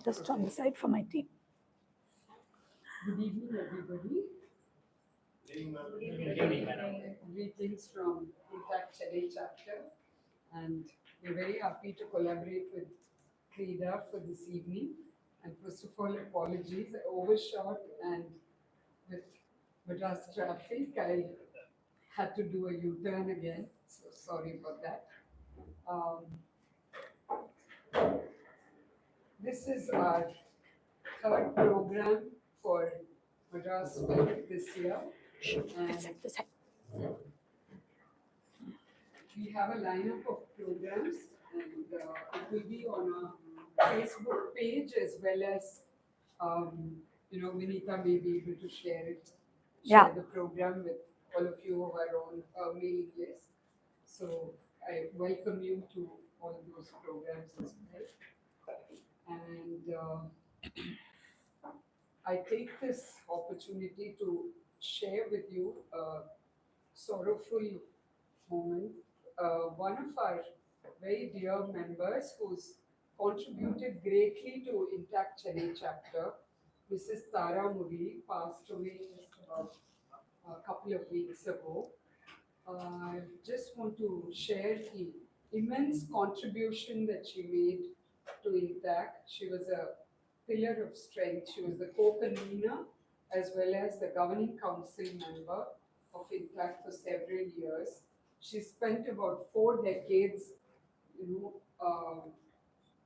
Just on the side for my team. Good evening, everybody. Greetings from Intact Chennai chapter, and we're very happy to collaborate with Krida for this evening. And first of all, apologies, I overshot, and with Madras traffic, I had to do a U-turn again. So sorry about that. Um, this is our third program for Madras Week this year. And This side. we have a lineup of programs, and it will be on our Facebook page as well as, Vinita may be able to share Yeah. the program with all of you who are on our mailing list. So I welcome you to all those programs as well. And I take this opportunity to share with you a sorrowful moment. One of our very dear members who's contributed greatly to Intact Chennai chapter, Mrs. Tara Murli, passed away just about a couple of weeks ago. I just want to share the immense contribution that she made to Intact. She was a pillar of strength. She was the co-convener as well as the governing council member of Intact for several years. She spent about 4 decades,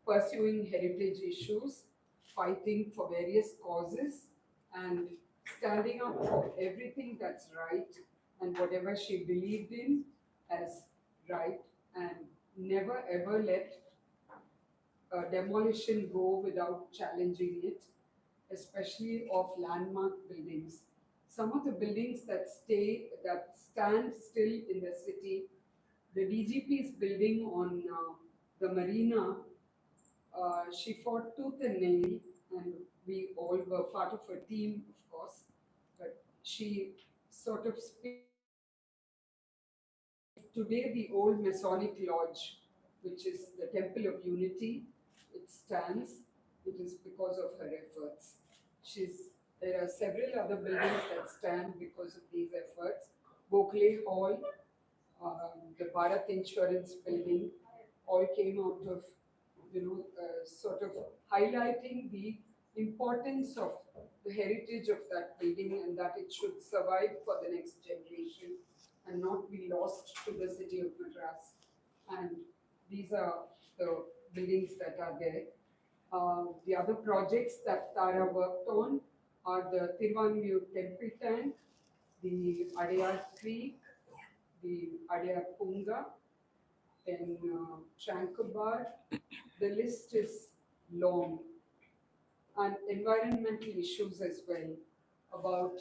pursuing heritage issues, fighting for various causes, and standing up for everything that's right and whatever she believed in as right, and never ever let demolition go without challenging it, especially of landmark buildings. Some of the buildings that stand still in the city, the DGP's building on the marina, she fought tooth and nail, and we all were part of her team, of course. But she sort of today the old Masonic Lodge, which is the Temple of Unity, it stands. It is because of her efforts. There are several other buildings that stand because of these efforts. Gokhale Hall, the Bharat Insurance Building, all came out of, sort of highlighting the importance of the heritage of that building and that it should survive for the next generation and not be lost to the city of Madras. And these are the buildings that are there. The other projects that Tara worked on are the Tiruvanmiyur Temple Tank, the Adayar Creek, the Adayar Punga, then Tranquebar. The list is long. And environmental issues as well, about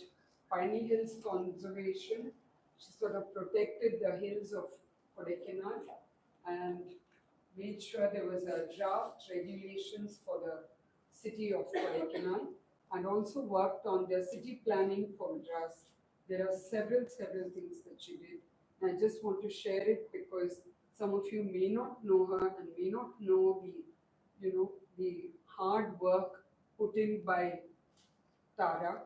Piney Hills conservation. She sort of protected the hills of Kodaikanal and made sure there was a draft regulations for the city of Kodaikanal, and also worked on the city planning for Madras. There are several things that she did. And I just want to share it because some of you may not know her and may not know the hard work put in by Tara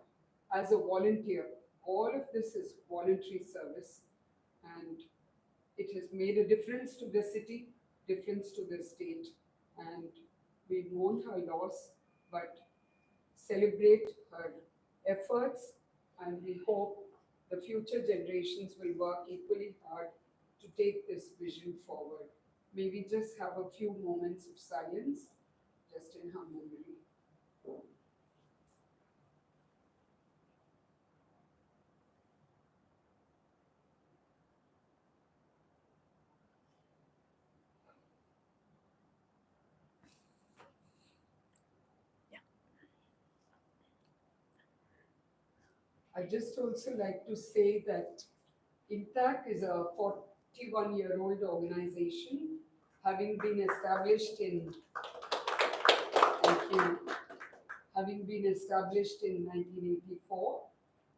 as a volunteer. All of this is voluntary service, and it has made a difference to the city, difference to the state, and we mourn her loss, but celebrate her efforts, and we hope the future generations will work equally hard to take this vision forward. May we just have a few moments of silence just in her memory. I just also like to say that Intact is a 41-year-old organization, having been established in, thank you, having been established in 1984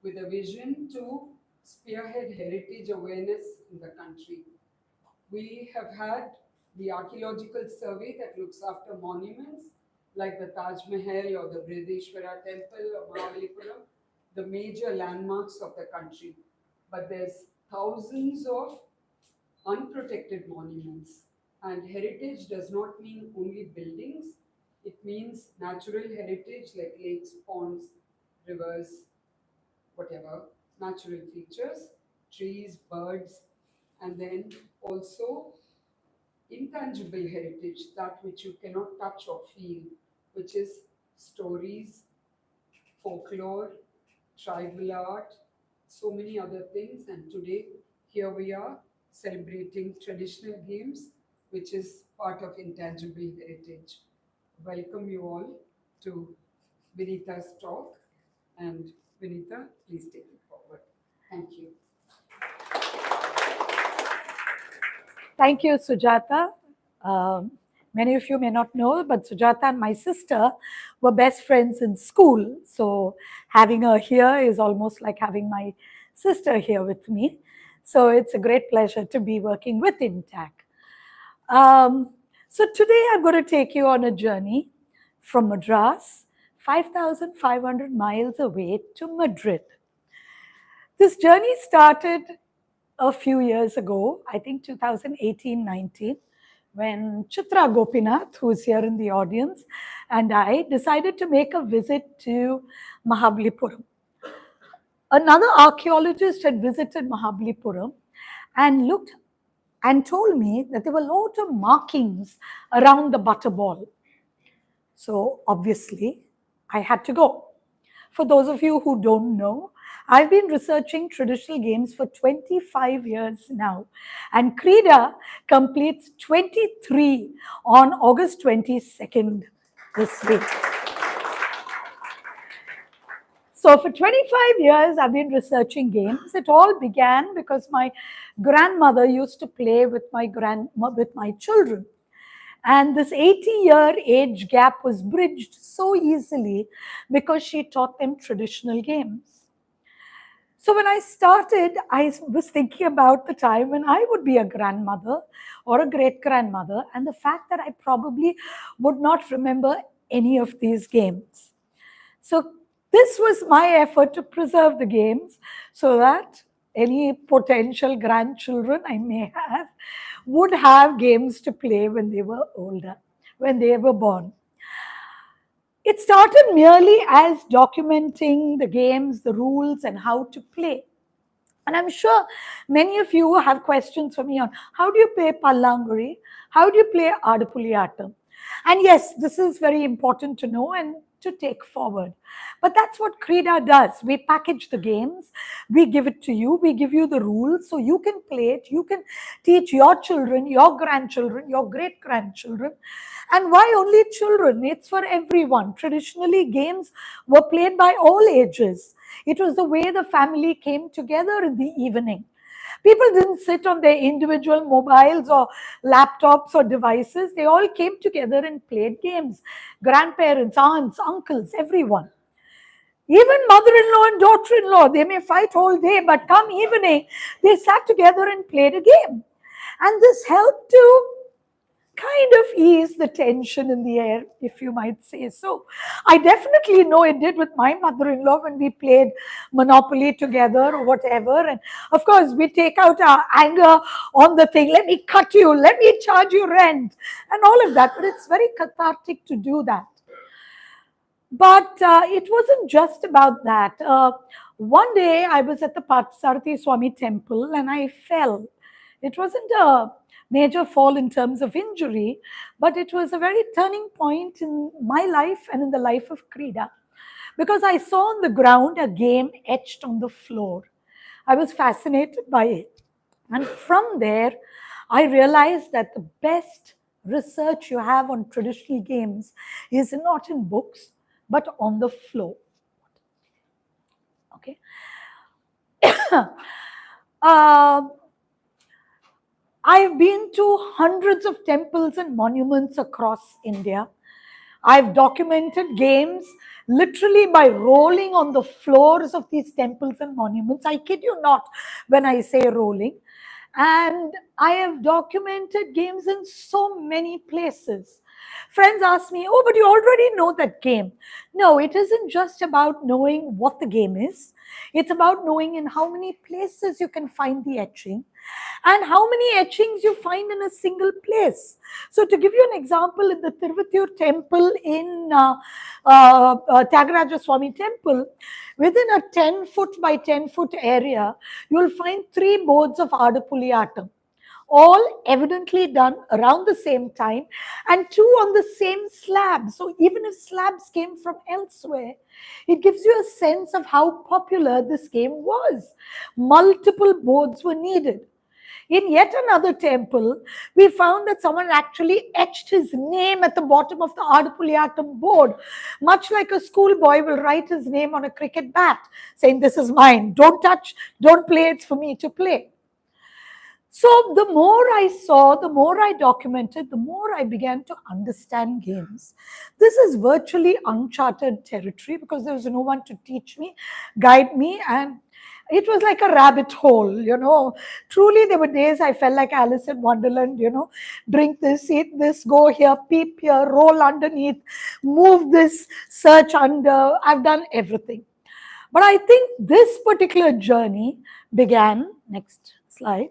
with a vision to spearhead heritage awareness in the country. We have had the archaeological survey that looks after monuments, like the Taj Mahal or the Brihadishwara Temple or Mahabalipuram, the major landmarks of the country. But there's thousands of unprotected monuments. And heritage does not mean only buildings, it means natural heritage like lakes, ponds, rivers, whatever, natural features, trees, birds, and then also intangible heritage, that which you cannot touch or feel, which is stories, folklore, tribal art, so many other things. And today, here we are celebrating traditional games, which is part of intangible heritage. Welcome you all to Vinita's talk. And Vinita, please take it forward. Thank you. Thank you, Sujata. Um, Many of you may not know, but Sujata and my sister were best friends in school. So having her here is almost like having my sister here with me. So it's a great pleasure to be working with Intact. So today I'm going to take you on a journey from Madras, 5,500 miles away, to Madrid. This journey started a few years ago, I think 2018-19, when Chitra Gopinath, who's here in the audience, and I decided to make a visit to Mahabalipuram. Another archaeologist had visited Mahabalipuram and looked and told me that there were lots of markings around the butterball. So obviously, I had to go. For those of you who don't know, I've been researching traditional games for 25 years now, and Krida completes 23 on August 22nd this week. So for 25 years, I've been researching games. It all began because my grandmother used to play with my children. And this 80-year age gap was bridged so easily because she taught them traditional games. So when I started, I was thinking about the time when I would be a grandmother or a great-grandmother, and the fact that I probably would not remember any of these games. So this was my effort to preserve the games so that any potential grandchildren I may have would have games to play when they were older, when they were born. It started merely as documenting the games, the rules, and how to play. And I'm sure many of you have questions for me on how do you play Pallanguri? How do you play Adapuliyatam? And yes, this is very important to know and to take forward. But that's what Krida does. We package the games, we give it to you, we give you the rules so you can play it, you can teach your children, your grandchildren, your great grandchildren. And why only children? It's for everyone. Traditionally, games were played by all ages. It was the way the family came together in the evening. People didn't sit on their individual mobiles or laptops or devices. They all came together and played games. Grandparents, aunts, uncles, everyone. Even mother-in-law and daughter-in-law, they may fight all day, but come evening, they sat together and played a game. And this helped to kind of ease the tension in the air, if you might say so. I definitely know it did with my mother-in-law when we played Monopoly together or whatever. And of course, we take out our anger on the thing. Let me cut you. Let me charge you rent and all of that. But it's very cathartic to do that. But it wasn't just about that. One day I was at the Parthasarathi Swami temple and I fell. It wasn't a major fall in terms of injury, but it was a very turning point in my life and in the life of Krida. Because I saw on the ground a game etched on the floor. I was fascinated by it. And from there, I realized that the best research you have on traditional games is not in books, but on the floor. Okay. I've been to hundreds of temples and monuments across India. I've documented games literally by rolling on the floors of these temples and monuments. I kid you not when I say rolling. And I have documented games in so many places. Friends ask me, oh, but you already know that game. No, it isn't just about knowing what the game is. It's about knowing in how many places you can find the etching and how many etchings you find in a single place. So, to give you an example, in the Tiruvithur temple in Tyagaraja Swami temple, within a 10-foot by 10-foot area, you will find 3 boards of Adapuliyattam, all evidently done around the same time, and 2 on the same slab. So even if slabs came from elsewhere, it gives you a sense of how popular this game was. Multiple boards were needed. In yet another temple, we found that someone actually etched his name at the bottom of the Adapuliyattam board, much like a schoolboy will write his name on a cricket bat, saying, "This is mine, don't touch, don't play, it's for me to play." So the more I saw, the more I documented, the more I began to understand games. This is virtually uncharted territory because there was no one to teach me, guide me, and it was like a rabbit hole. Truly, there were days I felt like Alice in Wonderland. Drink this, eat this, go here, peep here, roll underneath, move this, search under. I've done everything. But I think this particular journey began, next slide,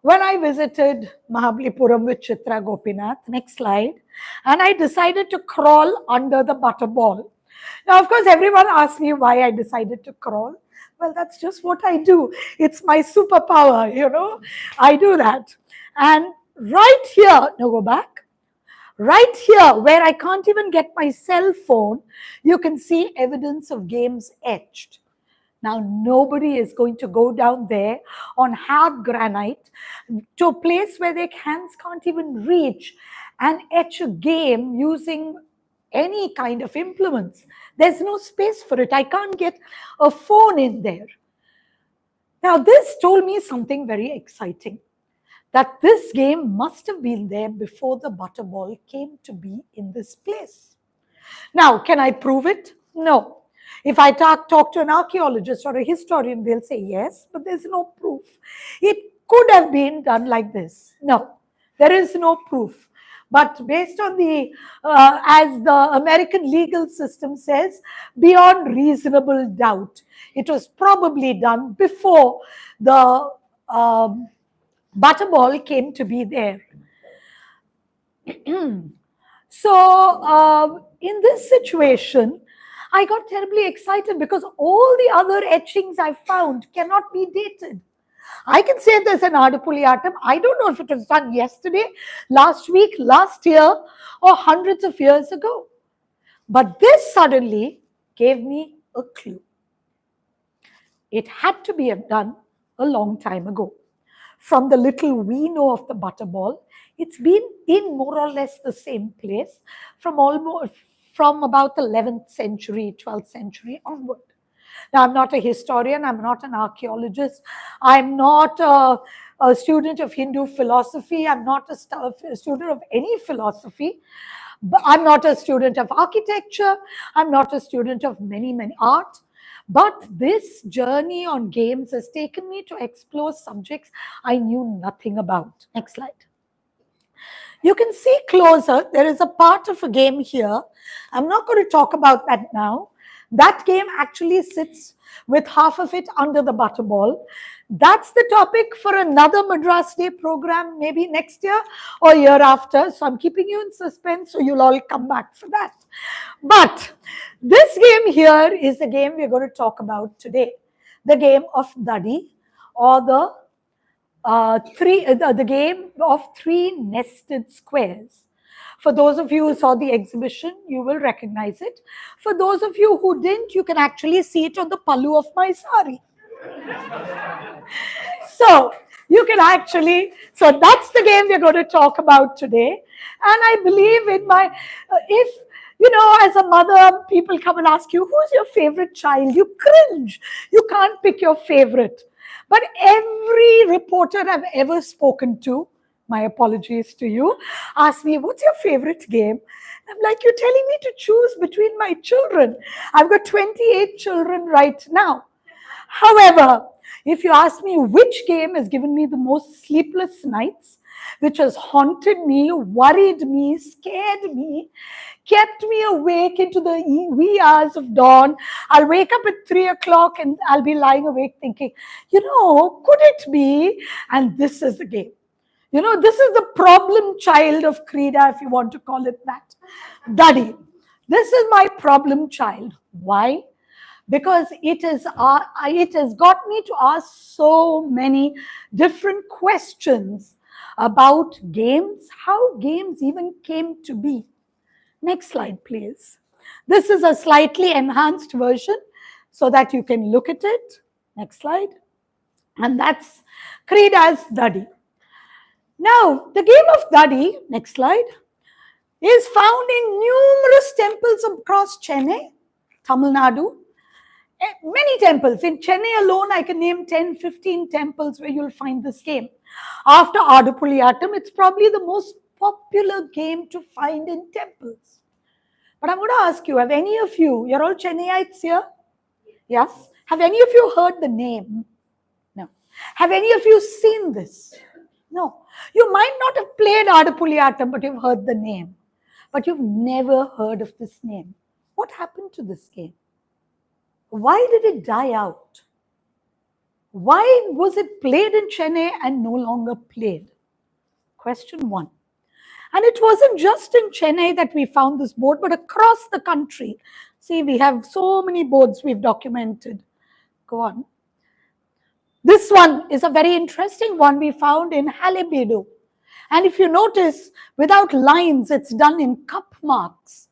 when I visited Mahabalipuram with Chitra Gopinath, next slide, and I decided to crawl under the butterball. Now, of course, everyone asks me why I decided to crawl. Well, that's just what I do. It's my superpower. I do that. And right here, now go back. Right here, where I can't even get my cell phone, you can see evidence of games etched. Now, nobody is going to go down there on hard granite to a place where their hands can't even reach and etch a game using any kind of implements. There's no space for it. I can't get a phone in there. Now, this told me something very exciting, that this game must have been there before the butterball came to be in this place. Now, can I prove it? No. If I talk to an archaeologist or a historian, they'll say yes, but there's no proof. It could have been done like this. No, there is no proof. But based on as the American legal system says, beyond reasonable doubt, it was probably done before the butterball came to be there. So, in this situation, I got terribly excited because all the other etchings I found cannot be dated. I can say there's an Adapuliyattam. I don't know if it was done yesterday, last week, last year, or hundreds of years ago. But this suddenly gave me a clue. It had to be done a long time ago. From the little we know of the butterball, it's been in more or less the same place from about the 11th century, 12th century onward. Now, I'm not a historian, I'm not an archaeologist, I'm not a student of Hindu philosophy, I'm not a student of any philosophy, but I'm not a student of architecture, I'm not a student of many art. But this journey on games has taken me to explore subjects I knew nothing about. Next slide. You can see closer, there is a part of a game here. I'm not going to talk about that now. That game actually sits with half of it under the butterball. That's the topic for another Madras Day program, maybe next year or year after. So I'm keeping you in suspense, so you'll all come back for that. But this game here is the game we're going to talk about today. The game of Dadi, or the game of 3 nested squares. For those of you who saw the exhibition, you will recognize it. For those of you who didn't, you can actually see it on the pallu of my sari. So that's the game we're going to talk about today. And I believe in as a mother, people come and ask you, who's your favorite child? You cringe. You can't pick your favorite. But every reporter I've ever spoken to, my apologies to you, asked me, what's your favorite game? I'm like, you're telling me to choose between my children. I've got 28 children right now. However, if you ask me which game has given me the most sleepless nights, which has haunted me, worried me, scared me, kept me awake into the wee hours of dawn. I'll wake up at 3 o'clock and I'll be lying awake thinking, could it be? And this is the game. This is the problem child of Krida, if you want to call it that. Daddy. This is my problem child. Why? Because it has got me to ask so many different questions about games, how games even came to be. Next slide, please. This is a slightly enhanced version so that you can look at it. Next slide. And that's Krida's Dadi. Now, the game of Dadi, next slide, is found in numerous temples across Chennai, Tamil Nadu. Many temples. In Chennai alone, I can name 10, 15 temples where you'll find this game. After Adupuliyattam, it's probably the most popular game to find in temples. But I'm going to ask you, have any of you, you're all Chennaiites here? Yes? Have any of you heard the name? No. Have any of you seen this? No. You might not have played Adupuliyattam, but you've heard the name. But you've never heard of this name. What happened to this game? Why did it die out? Why was it played in Chennai and no longer played? Question one. And it wasn't just in Chennai that we found this board, but across the country. See, we have so many boards we've documented. Go on. This one is a very interesting one we found in Halebedu. And if you notice, without lines, it's done in cup marks.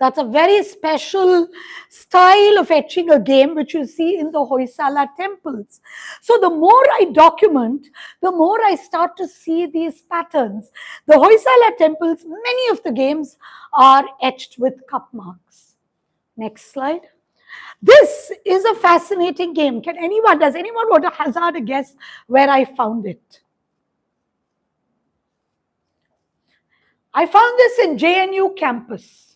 That's a very special style of etching a game which you see in the Hoysala temples. So the more I document, the more I start to see these patterns. The Hoysala temples, many of the games are etched with cup marks. Next slide. This is a fascinating game. Does anyone want to hazard a guess where I found it? I found this in JNU campus.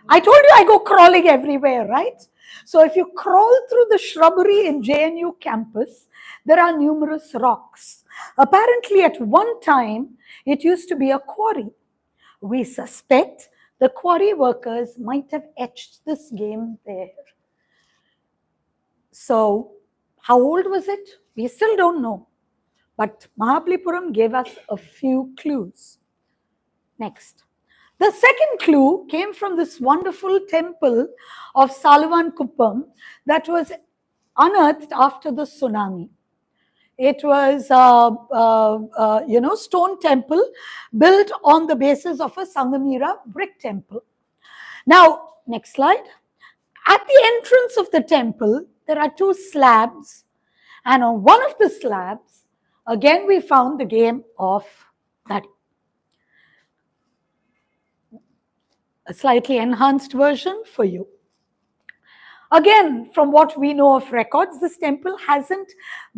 I told you I go crawling everywhere, right? So if you crawl through the shrubbery in JNU campus, there are numerous rocks. Apparently at one time, it used to be a quarry. We suspect the quarry workers might have etched this game there. So how old was it? We still don't know. But Mahabalipuram gave us a few clues. Next. The second clue came from this wonderful temple of Salavan Kuppam that was unearthed after the tsunami. It was a stone temple built on the basis of a Sangamira brick temple. Now, next slide. At the entrance of the temple, there are two slabs. And on one of the slabs, again, we found the game of Dadi. A slightly enhanced version for you. Again, from what we know of records, this temple hasn't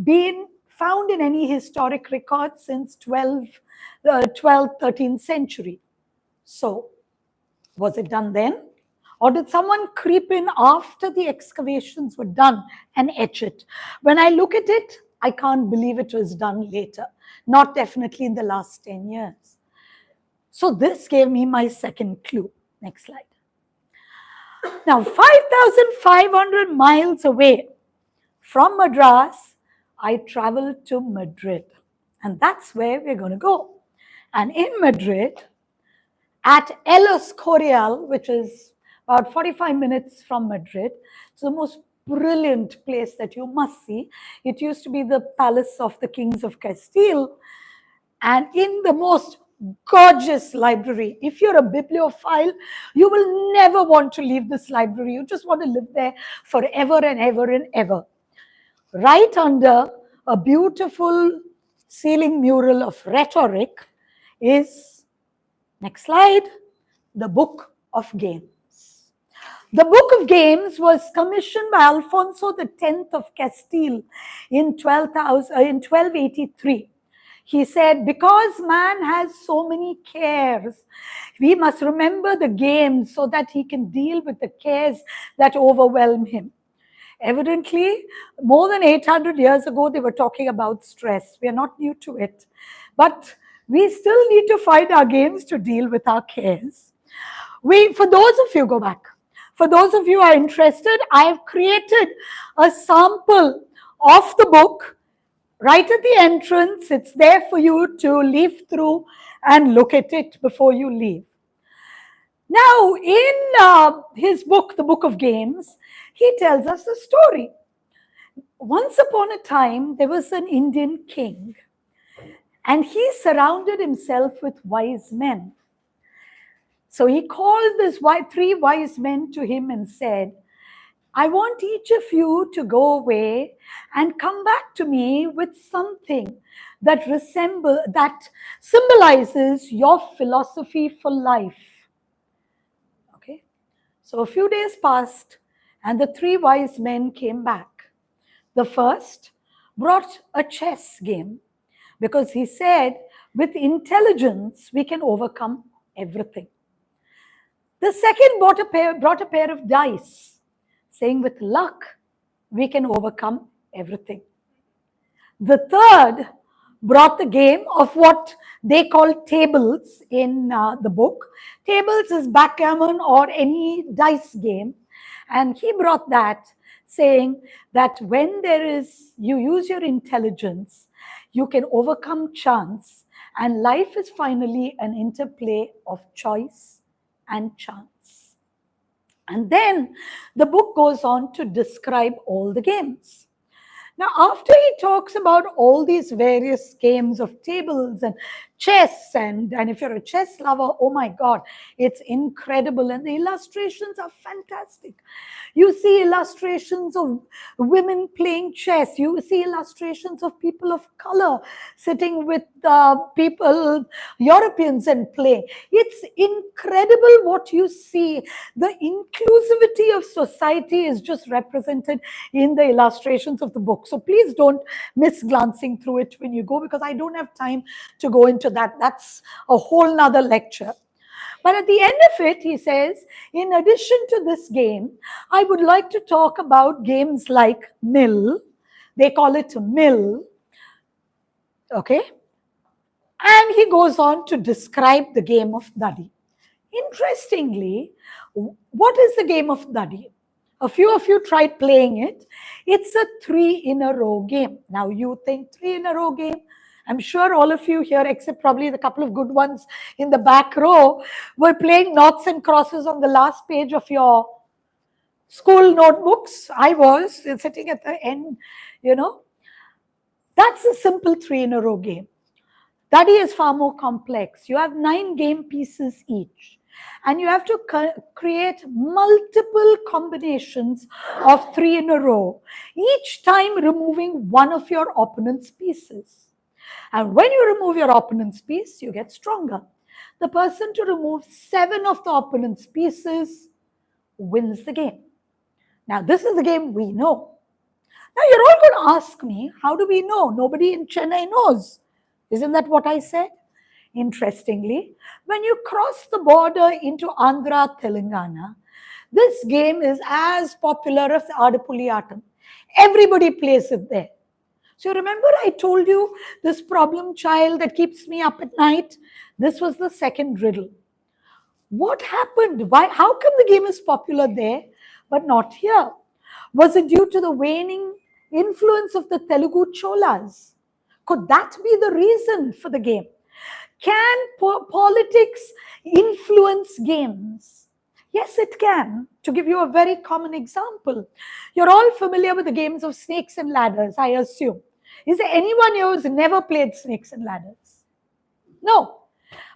been found in any historic records since 12th, 13th century. So, was it done then? Or did someone creep in after the excavations were done and etch it? When I look at it, I can't believe it was done later. Not definitely in the last 10 years. So this gave me my second clue. Next slide. Now, 5,500 miles away from Madras, I traveled to Madrid. And that's where we're going to go. And in Madrid, at El Escorial, which is about 45 minutes from Madrid, it's the most brilliant place that you must see. It used to be the palace of the kings of Castile. And in the most gorgeous library. If you're a bibliophile, you will never want to leave this library. You just want to live there forever and ever and ever. Right under a beautiful ceiling mural of rhetoric is, next slide, the Book of Games. The Book of Games was commissioned by Alfonso X of Castile in 1283. He said, because man has so many cares, we must remember the games so that he can deal with the cares that overwhelm him. Evidently, more than 800 years ago, they were talking about stress. We are not new to it. But We still need to find our games to deal with our cares. For those of you, go back. For those of you who are interested, I have created a sample of the book right at the entrance. It's there for you to leaf through and look at it before you leave. Now, in his book, The Book of Games, he tells us a story. Once upon a time, there was an Indian king, and he surrounded himself with wise men. So he called these three wise men to him and said, I want each of you to go away and come back to me with something that symbolizes your philosophy for life. Okay. So a few days passed and the three wise men came back. The first brought a chess game because he said, with intelligence, we can overcome everything. The second brought a pair of dice, saying, with luck, we can overcome everything. The third brought the game of what they call tables in the book. Tables is backgammon or any dice game. And he brought that, saying that when you use your intelligence, you can overcome chance. And life is finally an interplay of choice and chance. And then the book goes on to describe all the games. Now, after he talks about all these various games of tables and chess, and if you're a chess lover, oh my God, it's incredible. And the illustrations are fantastic. You see illustrations of women playing chess. You see illustrations of people of color sitting with Europeans and play. It's incredible what you see. The inclusivity of society is just represented in the illustrations of the book. So please don't miss glancing through it when you go, because I don't have time to go into that. That's a whole nother lecture. But at the end of it, he says, in addition to this game, I would like to talk about games like Mill. They call it Mill. Okay. And he goes on to describe the game of Dadi. Interestingly, what is the game of Dadi? A few of you tried playing it. It's a 3-in-a-row game. Now you think 3-in-a-row game? I'm sure all of you here, except probably the couple of good ones in the back row, were playing noughts and crosses on the last page of your school notebooks. I was sitting at the end, That's a simple 3-in-a-row game. Dadi is far more complex. You have 9 game pieces each. And you have to create multiple combinations of 3 in a row, each time removing one of your opponent's pieces. And when you remove your opponent's piece, you get stronger. The person to remove 7 of the opponent's pieces wins the game. Now, this is the game we know. Now, you're all going to ask me, how do we know? Nobody in Chennai knows. Isn't that what I said? Interestingly, when you cross the border into Andhra, Telangana, this game is as popular as Adapuliyatam. Everybody plays it there. So remember I told you this problem child that keeps me up at night? This was the second riddle. What happened? How come the game is popular there but not here? Was it due to the waning influence of the Telugu Cholas? Could that be the reason for the game? Can politics influence games? Yes, it can. To give you a very common example, you're all familiar with the games of snakes and ladders, I assume. Is there anyone here who's never played snakes and ladders? No.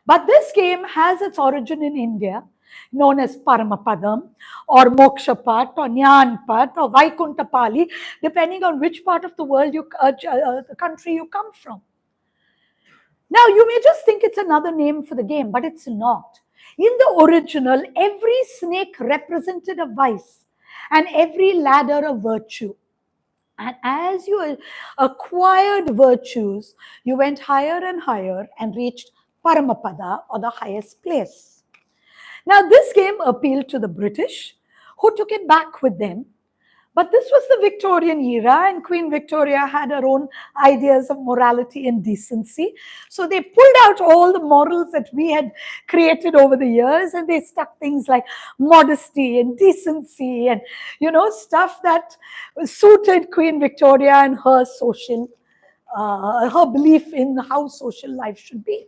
But this game has its origin in India, known as Paramapadam or Mokshapat or Jnanpat or Vaikuntapali, depending on which part of the world, the country you come from. Now, you may just think it's another name for the game, but it's not. In the original, every snake represented a vice and every ladder a virtue. And as you acquired virtues, you went higher and higher and reached Paramapada, or the highest place. Now, this game appealed to the British, who took it back with them. But this was the Victorian era, and Queen Victoria had her own ideas of morality and decency. So they pulled out all the morals that we had created over the years, and they stuck things like modesty and decency and, stuff that suited Queen Victoria and her her belief in how social life should be.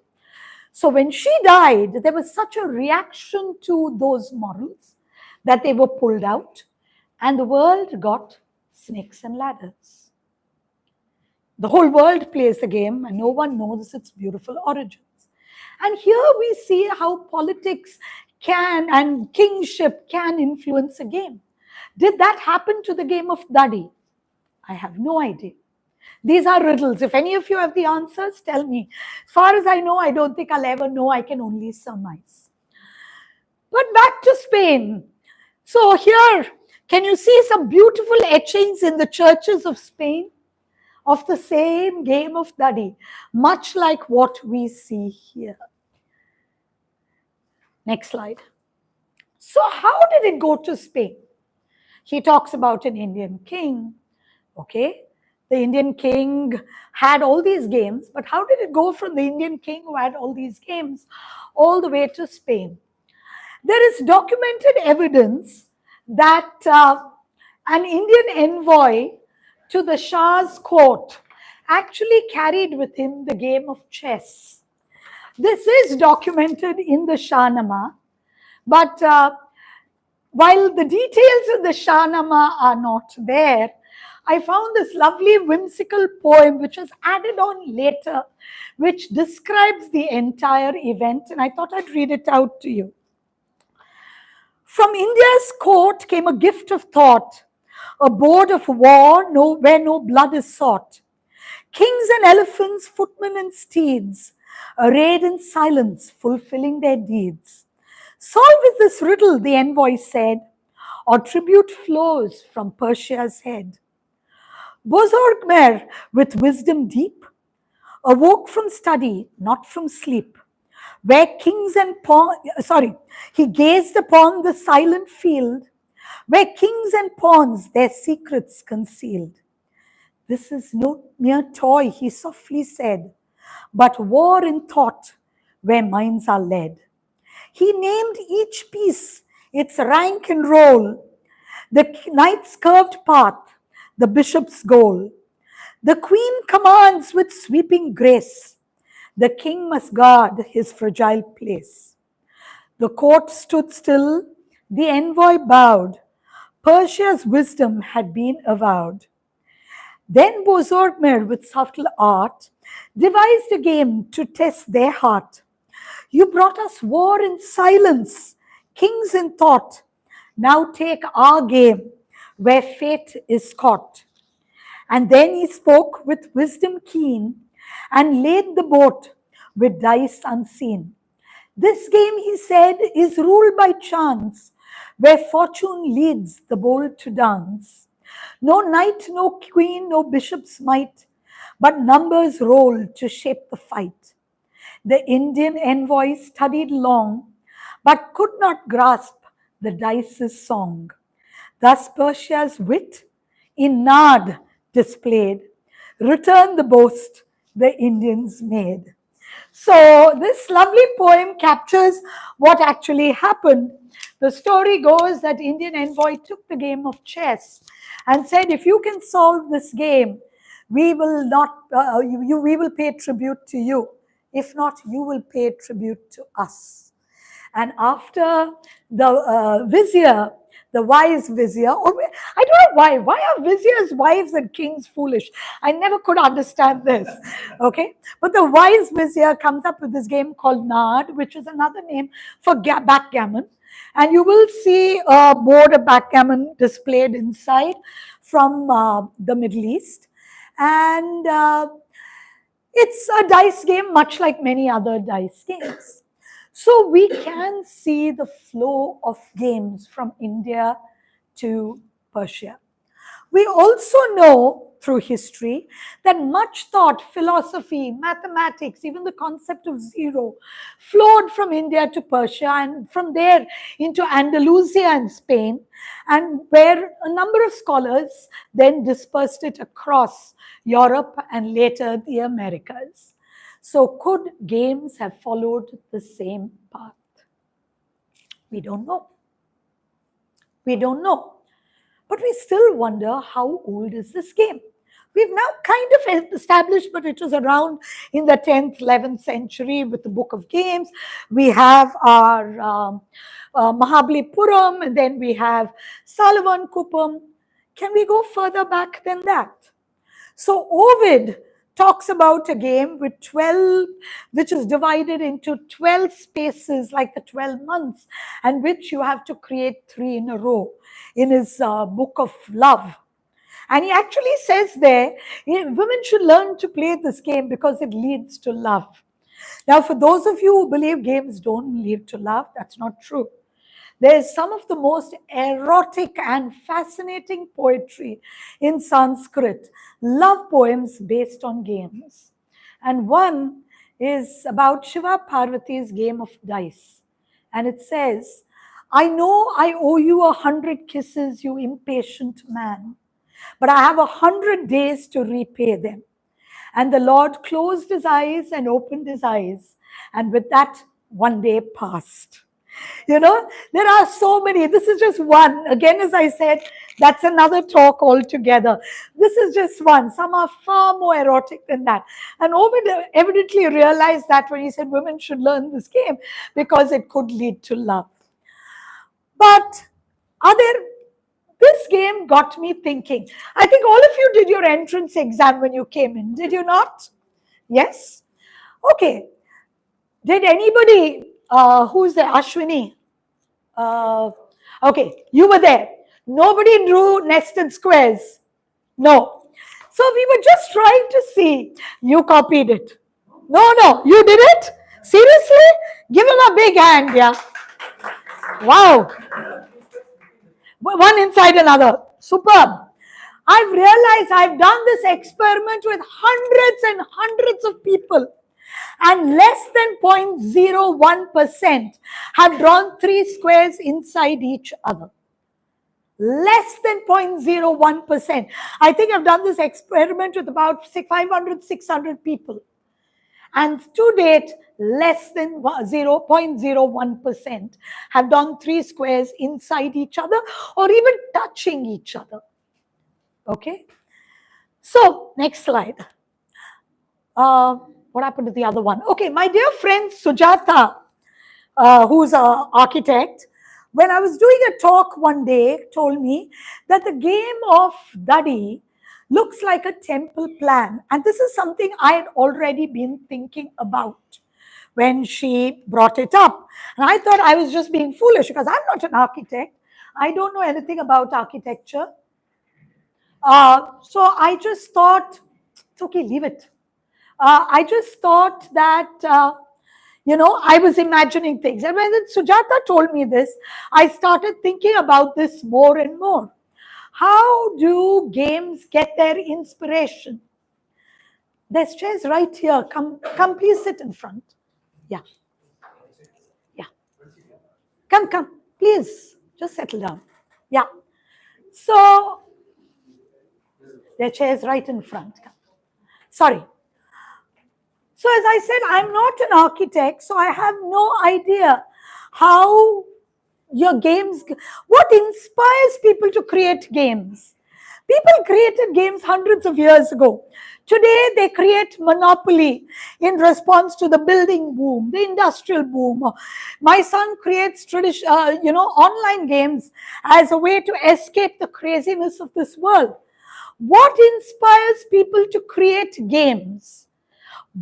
So when she died, there was such a reaction to those morals that they were pulled out, and the world got snakes and ladders. The whole world plays the game, and no one knows its beautiful origins. And here we see how politics can and kingship can influence a game. Did that happen to the game of Dadi? I have no idea. These are riddles. If any of you have the answers, tell me. As far as I know, I don't think I'll ever know. I can only surmise. But back to Spain. So here, can you see some beautiful etchings in the churches of Spain of the same game of Dadi, much like what we see here? Next slide. So how did it go to Spain? He talks about an Indian king, okay? The Indian king had all these games, but how did it go from the Indian king who had all these games all the way to Spain? There is documented evidence that an Indian envoy to the Shah's court actually carried with him the game of chess. This is documented in the Shahnama, but while the details of the Shahnama are not there, I found this lovely whimsical poem which was added on later, which describes the entire event, and I thought I'd read it out to you. From India's court came a gift of thought, a board of war where no blood is sought. Kings and elephants, footmen and steeds, arrayed in silence, fulfilling their deeds. Solve is this riddle, the envoy said, or tribute flows from Persia's head. Bozorgmer, with wisdom deep, awoke from study, not from sleep, where kings and he gazed upon the silent field, where kings and pawns their secrets concealed. This is no mere toy, he softly said, but war in thought, where minds are led. He named each piece its rank and role, the knight's curved path, the bishop's goal. The queen commands with sweeping grace. The king must guard his fragile place. The court stood still, the envoy bowed. Persia's wisdom had been avowed. Then Bozorgmer, with subtle art, devised a game to test their heart. You brought us war in silence, kings in thought. Now take our game, where fate is caught. And then he spoke with wisdom keen and laid the boat with dice unseen. This game, he said, is ruled by chance, where fortune leads the bold to dance. No knight, no queen, no bishop's might, but numbers roll to shape the fight. The Indian envoy studied long, but could not grasp the dice's song. Thus Persia's wit in Nard displayed, returned the boast the Indians made. So this lovely poem captures what actually happened. The story goes that Indian envoy took the game of chess and said, if you can solve this game, we will not, we will pay tribute to you. If not, you will pay tribute to us. And after the vizier, the wise vizier, or I don't know why are viziers, wives and kings foolish? I never could understand this, okay? But the wise vizier comes up with this game called Nard, which is another name for backgammon. And you will see a board of backgammon displayed inside from the Middle East. And it's a dice game, much like many other dice games. So we can see the flow of games from India to Persia. We also know through history that much thought, philosophy, mathematics, even the concept of zero flowed from India to Persia and from there into Andalusia and Spain, and where a number of scholars then dispersed it across Europe and later the Americas. So, could games have followed the same path? We don't know. We don't know. But we still wonder, how old is this game? We've now kind of established, but it was around in the 10th, 11th century with the Book of Games. We have our Mahabalipuram, and then we have Salavan Kupam. Can we go further back than that? So Ovid talks about a game with 12, which is divided into 12 spaces like the 12 months, and which you have to create 3 in a row in his book of love. And he actually says there, women should learn to play this game because it leads to love. Now, for those of you who believe games don't lead to love, that's not true. There's some of the most erotic and fascinating poetry in Sanskrit, love poems based on games. And one is about Shiva Parvati's game of dice. And it says, I know I owe you 100 kisses, you impatient man, but I have 100 days to repay them. And the Lord closed his eyes and opened his eyes. And with that, one day passed. You know, there are so many. This is just one. Again, as I said, that's another talk altogether. This is just one. Some are far more erotic than that. And Ovid evidently realized that when he said women should learn this game because it could lead to love. But this game got me thinking. I think all of you did your entrance exam when you came in, did you not? Yes? Okay. Did anybody, who's there? Ashwini? Okay, you were there. Nobody drew nested squares. No. So we were just trying to see. You copied it. No, you did it? Seriously? Give him a big hand, yeah. Wow. One inside another. Superb. I've realized I've done this experiment with hundreds and hundreds of people, and less than 0.01% have drawn 3 squares inside each other. Less than 0.01%. I think I've done this experiment with about 500, 600 people. And to date, less than 0.01% have done 3 squares inside each other or even touching each other. Okay? So, next slide. What happened to the other one? Okay, my dear friend Sujata, who's an architect, when I was doing a talk one day, told me that the game of Dadi looks like a temple plan. And this is something I had already been thinking about when she brought it up. And I thought I was just being foolish because I'm not an architect. I don't know anything about architecture. So I just thought, it's okay, leave it. I just thought that, I was imagining things. And when Sujata told me this, I started thinking about this more and more. How do games get their inspiration? There's chairs right here. Come, please sit in front. Yeah. Come, please. Just settle down. Yeah. So, there are chairs right in front. Sorry. So as I said, I'm not an architect, so I have no idea how your games, what inspires people to create games. People created games hundreds of years ago. Today, they create monopoly in response to the building boom, the industrial boom. My son creates online games as a way to escape the craziness of this world. What inspires people to create games?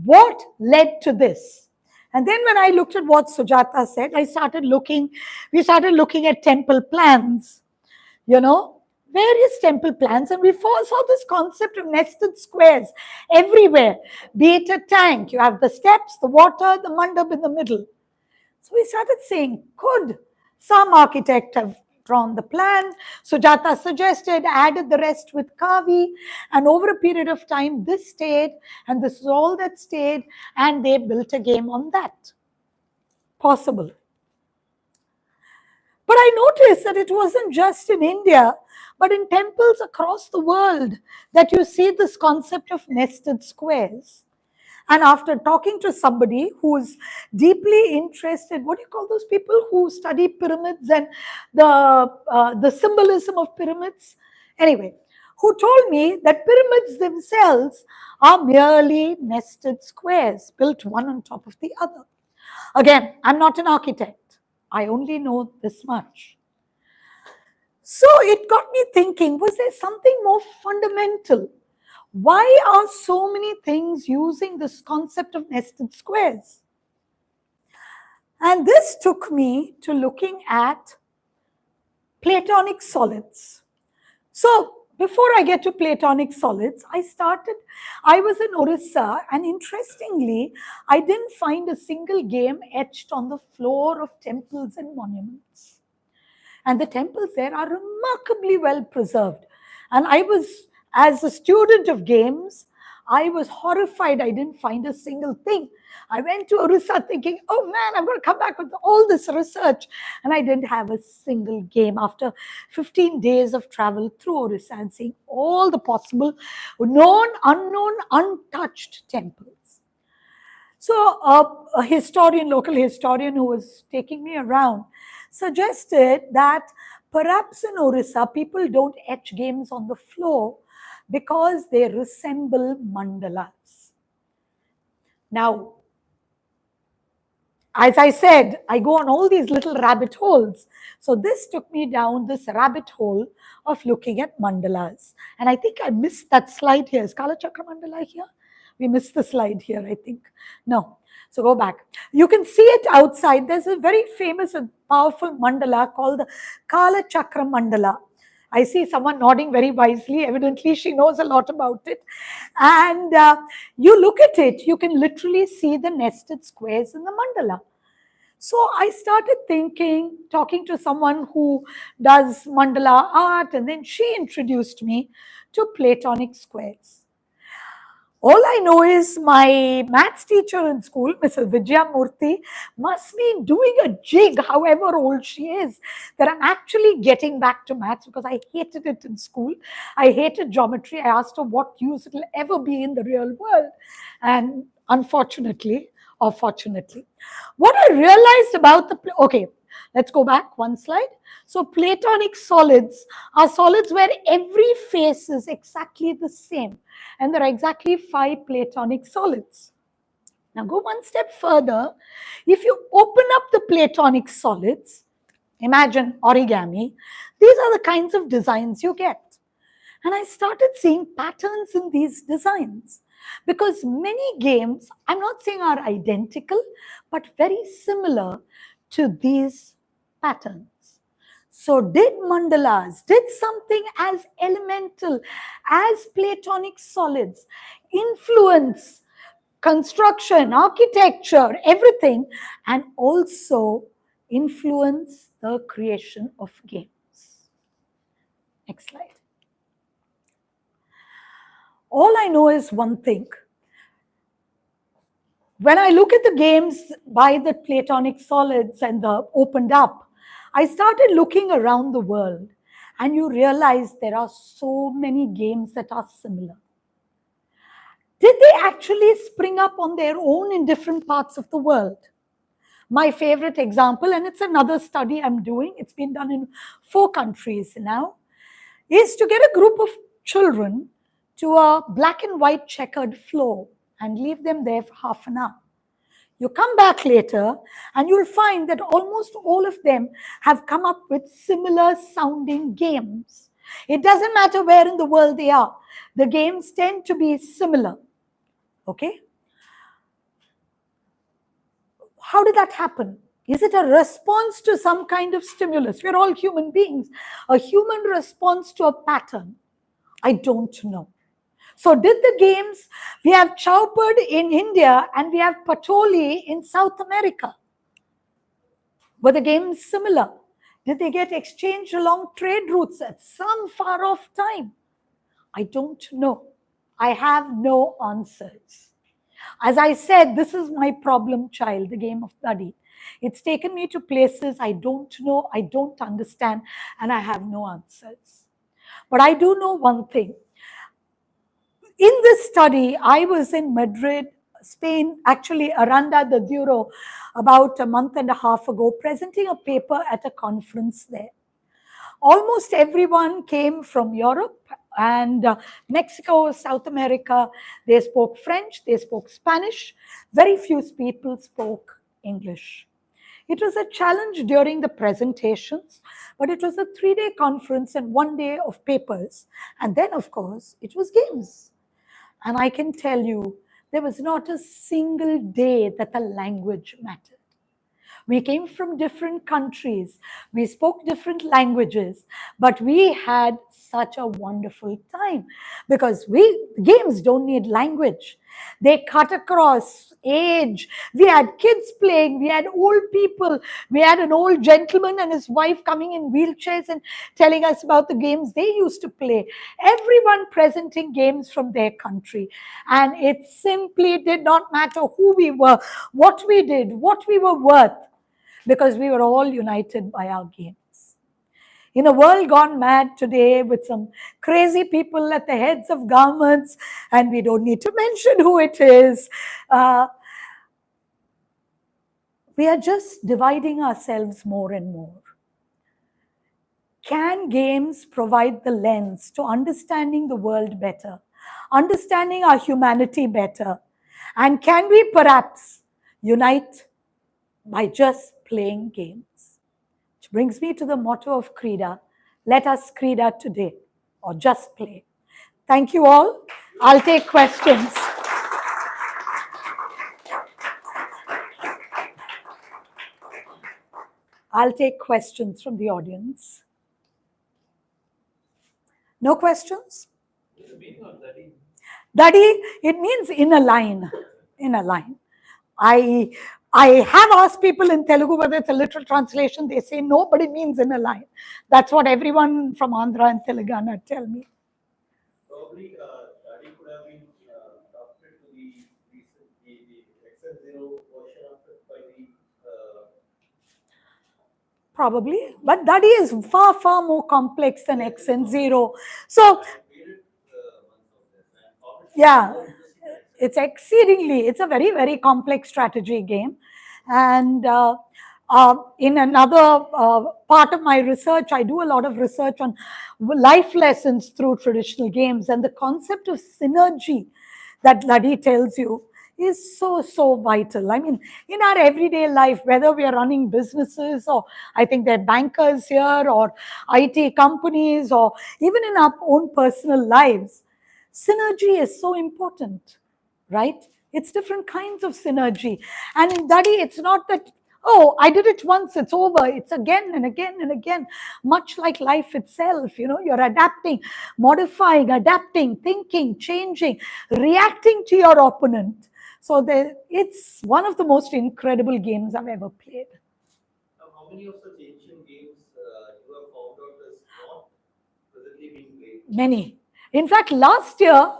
What led to this? And then when I looked at what Sujata said, we started looking at temple plans, various temple plans, and we saw this concept of nested squares everywhere. Be it a tank, you have the steps, the water, the mandap in the middle. So we started saying, could some architect have drawn the plan. Sujata suggested, added the rest with Kavi, and over a period of time, this stayed, and this is all that stayed, and they built a game on that. Possible. But I noticed that it wasn't just in India, but in temples across the world that you see this concept of nested squares. And after talking to somebody who's deeply interested, what do you call those people who study pyramids and the symbolism of pyramids? Anyway, who told me that pyramids themselves are merely nested squares built one on top of the other. Again, I'm not an architect. I only know this much. So it got me thinking, was there something more fundamental? Why are so many things using this concept of nested squares? And this took me to looking at Platonic solids. So before I get to Platonic solids, I was in Orissa, and interestingly, I didn't find a single game etched on the floor of temples and monuments. And the temples there are remarkably well preserved. And as a student of games, I was horrified I didn't find a single thing. I went to Orissa thinking, oh man, I'm going to come back with all this research. And I didn't have a single game after 15 days of travel through Orissa and seeing all the possible known, unknown, untouched temples. So a local historian who was taking me around, suggested that perhaps in Orissa, people don't etch games on the floor because they resemble mandalas. Now, as I said, I go on all these little rabbit holes. So this took me down this rabbit hole of looking at mandalas. And I think I missed that slide here. Is Kala Chakra mandala here? We missed the slide here, I think. No. So go back. You can see it outside. There's a very famous and powerful mandala called the Kala Chakra mandala. I see someone nodding very wisely. Evidently, she knows a lot about it. And you look at it, you can literally see the nested squares in the mandala. So I started thinking, talking to someone who does mandala art, and then she introduced me to Platonic squares. All I know is my maths teacher in school, Mrs. Vijaya Murthy, must be doing a jig, however old she is, that I'm actually getting back to maths because I hated it in school. I hated geometry. I asked her what use it will ever be in the real world. And unfortunately, or fortunately, what I realized about okay, let's go back one slide. So Platonic solids are solids where every face is exactly the same. And there are exactly 5 Platonic solids. Now go one step further. If you open up the Platonic solids, imagine origami, these are the kinds of designs you get. And I started seeing patterns in these designs. Because many games, I'm not saying are identical, but very similar to these patterns. So did mandalas, did something as elemental as Platonic solids influence construction, architecture, everything, and also influence the creation of games? Next slide. All I know is one thing. When I look at the games by the Platonic solids and the opened up, I started looking around the world, and you realize there are so many games that are similar. Did they actually spring up on their own in different parts of the world? My favorite example, and it's another study I'm doing, it's been done in 4 countries now, is to get a group of children to a black and white checkered floor and leave them there for half an hour. You come back later and you'll find that almost all of them have come up with similar sounding games. It doesn't matter where in the world they are. The games tend to be similar. Okay? How did that happen? Is it a response to some kind of stimulus? We're all human beings. A human response to a pattern? I don't know. So did the games, we have Chowpad in India and we have Patoli in South America. Were the games similar? Did they get exchanged along trade routes at some far off time? I don't know. I have no answers. As I said, this is my problem child, the game of study. It's taken me to places I don't know, I don't understand, and I have no answers. But I do know one thing. In this study, I was in Madrid, Spain, actually Aranda de Duero, about a month and a half ago, presenting a paper at a conference there. Almost everyone came from Europe and Mexico, South America. They spoke French, they spoke Spanish. Very few people spoke English. It was a challenge during the presentations, but it was a 3-day conference and 1 day of papers. And then, of course, it was games. And I can tell you, there was not a single day that the language mattered. We came from different countries. We spoke different languages, but we had such a wonderful time because games don't need language. They cut across age. We had kids playing. We had old people. We had an old gentleman and his wife coming in wheelchairs and telling us about the games they used to play. Everyone presenting games from their country. And it simply did not matter who we were, what we did, what we were worth, because we were all united by our games. In a world gone mad today with some crazy people at the heads of governments, and we don't need to mention who it is, we are just dividing ourselves more and more. Can games provide the lens to understanding the world better, understanding our humanity better? And can we perhaps unite by just playing games? Which brings me to the motto of Krida. Let us Krida today, or just play. Thank you all. I'll take questions. I'll take questions from the audience. No questions? Dadi, it means in a line. In a line. I have asked people in Telugu whether it's a literal translation. They say no, but it means in a line. That's what everyone from Andhra and Telangana tell me. Probably Daddy could have been adopted to the XN0 version of it by the. Probably, but Daddy is far, far more complex than XN0. So, yeah, it's exceedingly, it's a very, very complex strategy game. And in another part of my research, I do a lot of research on life lessons through traditional games, and the concept of synergy that Ladi tells you is so, so vital. I mean, in our everyday life, whether we are running businesses, or I think there are bankers here, or IT companies, or even in our own personal lives, synergy is so important, right? It's different kinds of synergy. And in Dadi, it's not that, oh, I did it once, it's over. It's again and again and again, much like life itself. You know, you're adapting, modifying, adapting, thinking, changing, reacting to your opponent. So it's one of the most incredible games I've ever played. How many of such ancient games you have found out as not presently being played? Many. In fact, last year,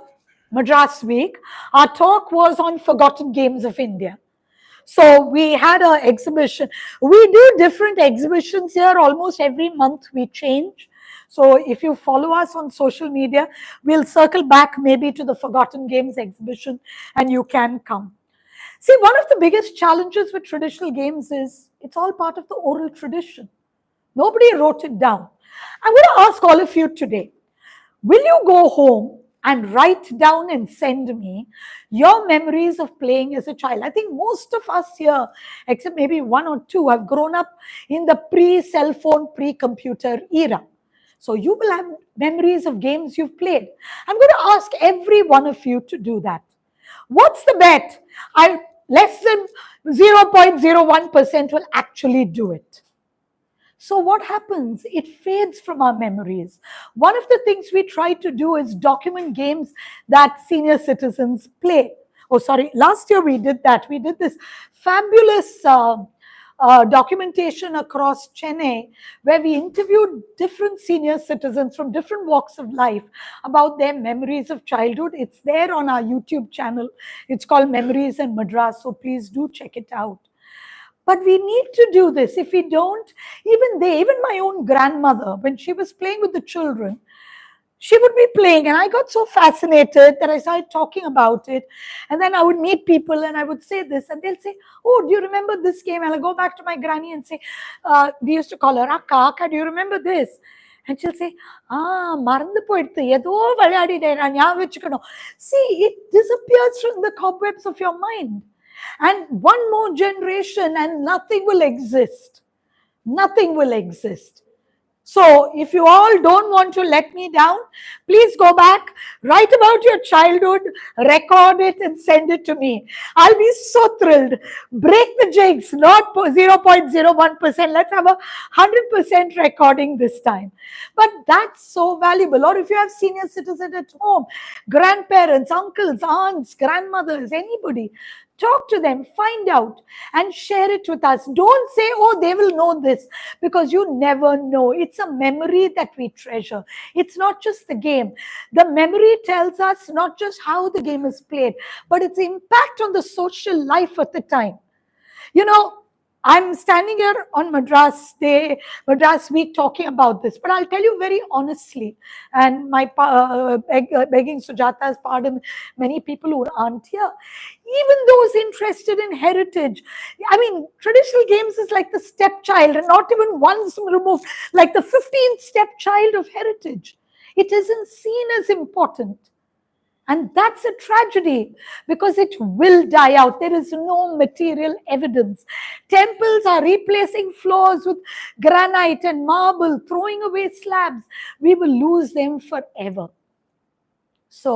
Madras week, our talk was on forgotten games of India. So we had an exhibition. We do different exhibitions here almost every month. We change. So if you follow us on social media, we'll circle back maybe to the Forgotten Games exhibition and you can come. See, one of the biggest challenges with traditional games is it's all part of the oral tradition. Nobody wrote it down. I'm going to ask all of you today, will you go home and write down and send me your memories of playing as a child? I think most of us here, except maybe one or two, have grown up in the pre-cell phone, pre-computer era. So you will have memories of games you've played. I'm going to ask every one of you to do that. What's the bet? Less than 0.01% will actually do it. So what happens? It fades from our memories. One of the things we try to do is document games that senior citizens play. Oh, sorry, last year we did that. We did this fabulous documentation across Chennai where we interviewed different senior citizens from different walks of life about their memories of childhood. It's there on our YouTube channel. It's called Memories in Madras, so please do check it out. But we need to do this. If we don't, even my own grandmother, when she was playing with the children, she would be playing, and I got so fascinated that I started talking about it. And then I would meet people and I would say this, and they'll say, "Oh, do you remember this game?" And I'll go back to my granny and say, we used to call her Akka. Akka, do you remember this? And she'll say, மறந்து போயிடுது ஏதோ விளையாடிட்டேன் நான் ஞாபகம் வச்சுக்கணும். See, it disappears from the cobwebs of your mind. And one more generation and nothing will exist. Nothing will exist. So, if you all don't want to let me down, please go back, write about your childhood, record it, and send it to me. I'll be so thrilled. Break the jinx, not 0.01%. Let's have a 100% recording this time. But that's so valuable. Or if you have senior citizens at home, grandparents, uncles, aunts, grandmothers, anybody, talk to them, find out, and share it with us. Don't say, "Oh, they will know this," because you never know. It's a memory that we treasure. It's not just the game. The memory tells us not just how the game is played, but its impact on the social life at the time. You know, I'm standing here on Madras Day, Madras Week, talking about this, but I'll tell you very honestly, and my begging Sujata's pardon, many people who aren't here, even those interested in heritage. I mean, traditional games is like the stepchild, and not even once removed, like the 15th stepchild of heritage. It isn't seen as important. And that's a tragedy because it will die out. There is no material evidence. Temples are replacing floors with granite and marble, throwing away slabs. We will lose them forever. So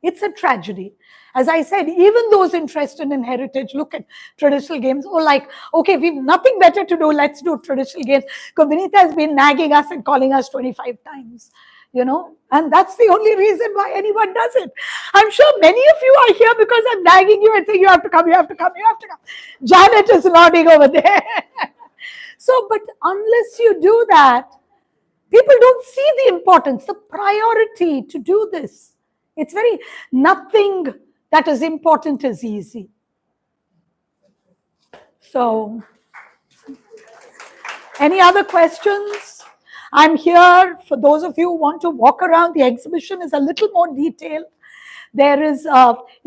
it's a tragedy. As I said, even those interested in heritage look at traditional games. Oh, like, okay, we've nothing better to do, let's do traditional games. Because Vinita has been nagging us and calling us 25 times. And that's the only reason why anyone does it. I'm sure many of you are here because I'm nagging you and saying, "You have to come, you have to come, you have to come." Janet is nodding over there. So, but unless you do that, people don't see the importance, the priority to do this. It's nothing that is important is easy. So, any other questions? I'm here for those of you who want to walk around. The exhibition is a little more detailed. There is,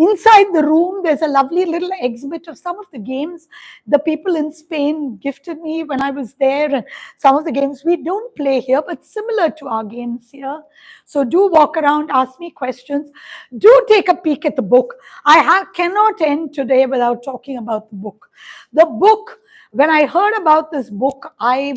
inside the room, there's a lovely little exhibit of some of the games the people in Spain gifted me when I was there. And some of the games we don't play here, but similar to our games here. So do walk around, ask me questions. Do take a peek at the book. Cannot end today without talking about the book. The book, when I heard about this book, I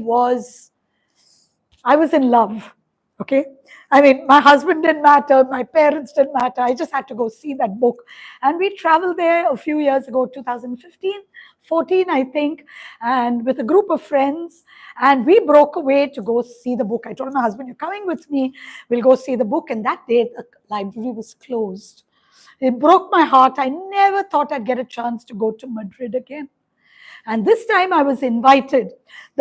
was in love, okay? I mean, my husband didn't matter, my parents didn't matter. I just had to go see that book. And we traveled there a few years ago, 2015, 14, I think, and with a group of friends. And we broke away to go see the book. I told my husband, "You're coming with me, we'll go see the book." And that day, the library was closed. It broke my heart. I never thought I'd get a chance to go to Madrid again. And this time I was invited.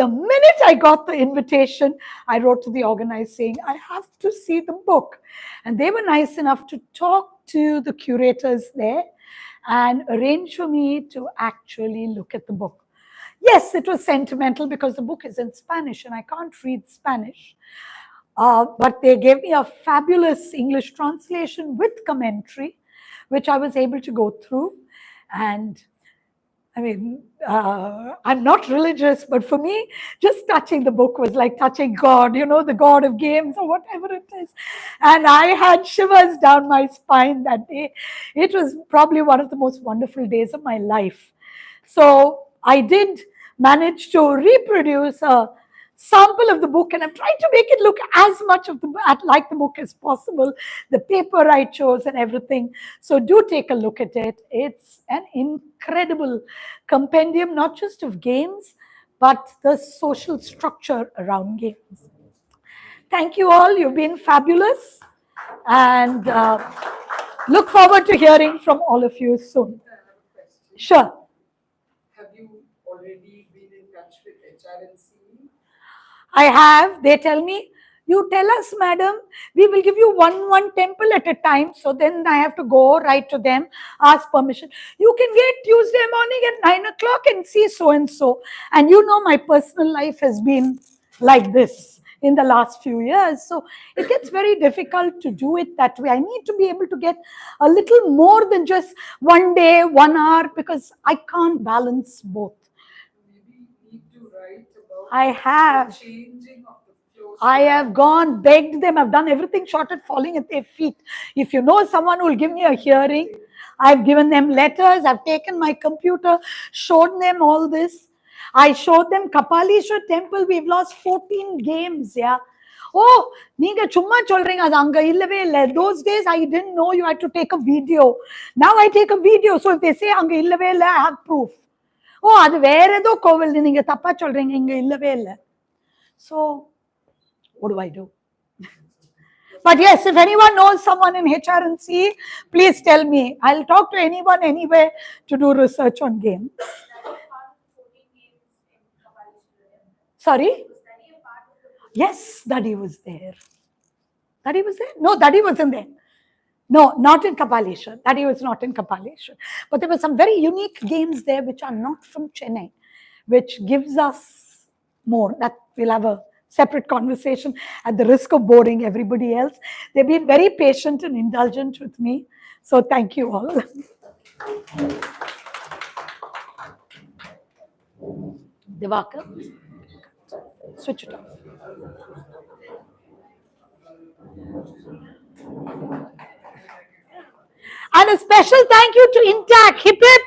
The minute I got the invitation, I wrote to the organizer saying, "I have to see the book." And they were nice enough to talk to the curators there and arrange for me to actually look at the book. Yes, it was sentimental because the book is in Spanish and I can't read Spanish. But they gave me a fabulous English translation with commentary, which I was able to go through. And I mean, I'm not religious, but for me, just touching the book was like touching God, the God of games or whatever it is. And I had shivers down my spine that day. It was probably one of the most wonderful days of my life. So I did manage to reproduce a sample of the book, and I'm trying to make it look as much like the book as possible. The paper I chose and everything. So do take a look at it. It's an incredible compendium, not just of games, but the social structure around games. Thank you all. You've been fabulous. And look forward to hearing from all of you soon. I have a question. Sure. Have you already been in I have. They tell me, you tell us, madam, we will give you one temple at a time. So then I have to go write to them, ask permission. You can get Tuesday morning at 9 o'clock and see so and so. And you know, my personal life has been like this in the last few years. So it gets very difficult to do it that way. I need to be able to get a little more than just 1 day, 1 hour, because I can't balance both. Maybe you need to write about I have. the changing of the flows. I have gone, begged them, I've done everything short at falling at their feet. If you know someone who will give me a hearing, I've given them letters, I've taken my computer, shown them all this. I showed them Kapalishwar temple, we've lost 14 games, yeah. Oh, நீங்க சும்மா சொல்றீங்க அது அங்க இல்லவே இல்ல. Those days I didn't know you had to take a video. Now I take a video, so if they say அங்க இல்லவே இல்ல, I have proof. Oh, அது வேற ஏதோ கோவில், நீங்க தப்பா சொல்றீங்க, இங்க இல்லவே இல்ல. So what do I do? But yes, if anyone knows someone in HRNC, please tell me. I'll talk to anyone anywhere to do research on games. Sorry? Yes, Daddy was there. Daddy was there? No, Daddy wasn't there. No, not in Kapaleshwar. Daddy was not in Kapaleshwar. But there were some very unique games there which are not from Chennai, which gives us more. That we'll have a separate conversation at the risk of boring everybody else. They've been very patient and indulgent with me. So thank you all. Divakar, switch it off. And a special thank you to Intact. Hip hip.